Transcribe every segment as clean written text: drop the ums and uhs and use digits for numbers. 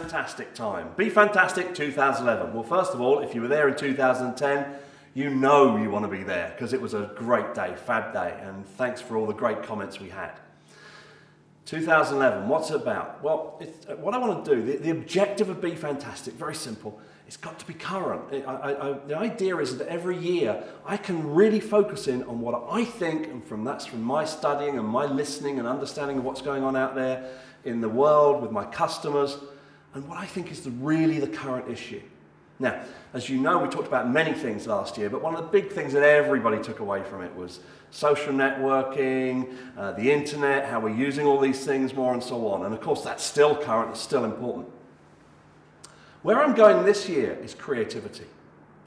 Fantastic time. Be Fantastic 2011. Well, first of all, if you were there in 2010, you know you want to be there because it was a great day, fab day, and thanks for all the great comments we had. 2011, what's it about? Well, what I want to do, the objective of Be Fantastic, very simple, it's got to be current. The idea is that every year I can really focus in on what I think, and that's from my studying and my listening and understanding of what's going on out there in the world with my customers, and what I think is really the current issue. Now, as you know, we talked about many things last year, but one of the big things that everybody took away from it was social networking, the internet, how we're using all these things more and so on. And of course, that's still current, it's still important. Where I'm going this year is creativity.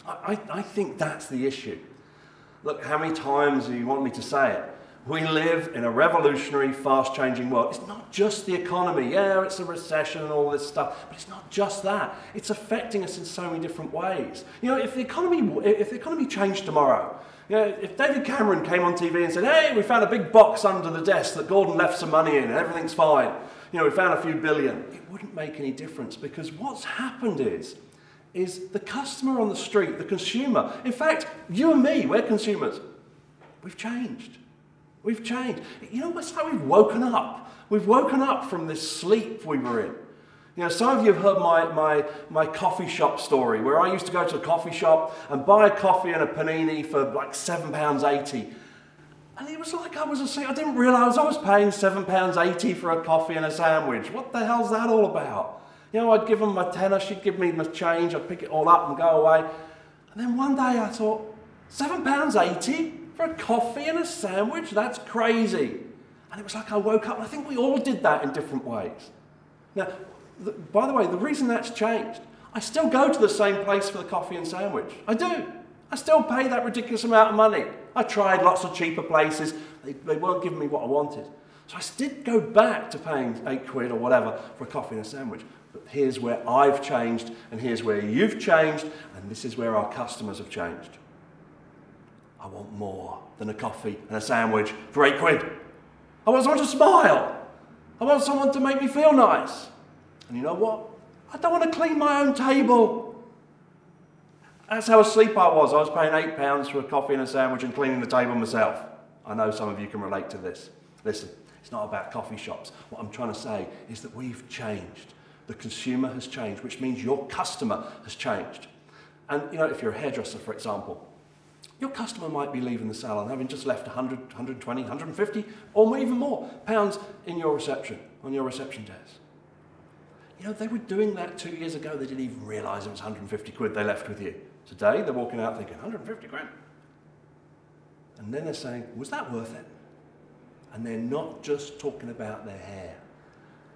I think that's the issue. Look, how many times do you want me to say it? We live in a revolutionary, fast-changing world. It's not just the economy. Yeah, it's a recession and all this stuff, but it's not just that. It's affecting us in so many different ways. You know, if the economy changed tomorrow, you know, if David Cameron came on TV and said, hey, we found a big box under the desk that Gordon left some money in and everything's fine, you know, we found a few billion, it wouldn't make any difference, because what's happened is the customer on the street, the consumer, in fact, you and me, we're consumers, we've changed. We've changed. You know, it's like we've woken up. We've woken up from this sleep we were in. You know, some of you have heard my coffee shop story, where I used to go to a coffee shop and buy a coffee and a panini for like £7.80. And it was like I didn't realise I was paying £7.80 for a coffee and a sandwich. What the hell's that all about? You know, I'd give them my tenner, she'd give me my change, I'd pick it all up and go away. And then one day I thought, £7.80? For a coffee and a sandwich? That's crazy. And it was like I woke up, and I think we all did that in different ways. Now, by the way, the reason that's changed, I still go to the same place for the coffee and sandwich. I do. I still pay that ridiculous amount of money. I tried lots of cheaper places. They weren't giving me what I wanted. So I did go back to paying £8 or whatever for a coffee and a sandwich. But here's where I've changed, and here's where you've changed, and this is where our customers have changed. I want more than a coffee and a sandwich for £8. I want someone to smile. I want someone to make me feel nice. And you know what? I don't want to clean my own table. That's how asleep I was. I was paying £8 for a coffee and a sandwich and cleaning the table myself. I know some of you can relate to this. Listen, it's not about coffee shops. What I'm trying to say is that we've changed. The consumer has changed, which means your customer has changed. And you know, if you're a hairdresser, for example, your customer might be leaving the salon having just left 100, 120, 150, or even more pounds in your reception, on your reception desk. You know, they were doing that 2 years ago. They didn't even realise it was 150 quid they left with you. Today, they're walking out thinking, 150 quid? And then they're saying, was that worth it? And they're not just talking about their hair.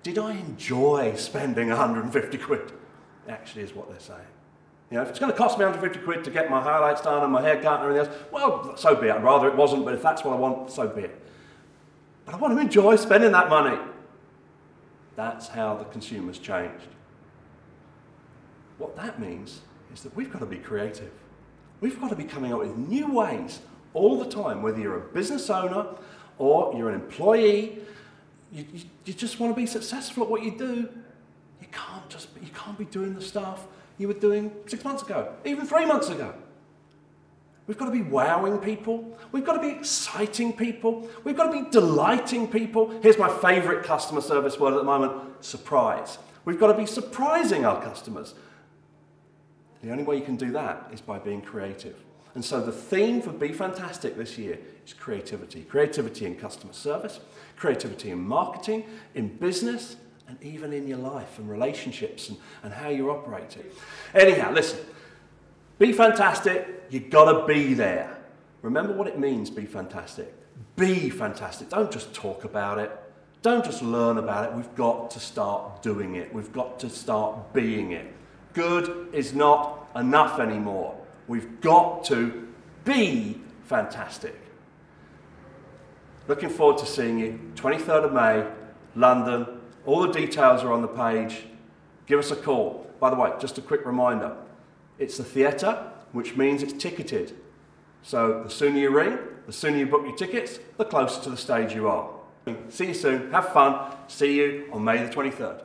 Did I enjoy spending 150 quid? Actually is what they're saying. You know, if it's going to cost me 150 quid to get my highlights done and my haircut and everything else, well, so be it. I'd rather it wasn't, but if that's what I want, so be it. But I want to enjoy spending that money. That's how the consumer's changed. What that means is that we've got to be creative. We've got to be coming up with new ways all the time, whether you're a business owner or you're an employee, you just want to be successful at what you do. You can't be doing the stuff you were doing 6 months ago, even 3 months ago. We've got to be wowing people. We've got to be exciting people. We've got to be delighting people. Here's my favorite customer service word at the moment, surprise. We've got to be surprising our customers. The only way you can do that is by being creative. And so the theme for Be Fantastic this year is creativity. Creativity in customer service, creativity in marketing, in business, and even in your life and relationships and how you're operating. Anyhow, listen, be fantastic, you've got to be there. Remember what it means, be fantastic. Be fantastic. Don't just talk about it. Don't just learn about it. We've got to start doing it. We've got to start being it. Good is not enough anymore. We've got to be fantastic. Looking forward to seeing you, 23rd of May, London. All the details are on the page. Give us a call. By the way, just a quick reminder. It's a theatre, which means it's ticketed. So the sooner you ring, the sooner you book your tickets, the closer to the stage you are. See you soon. Have fun. See you on May the 23rd.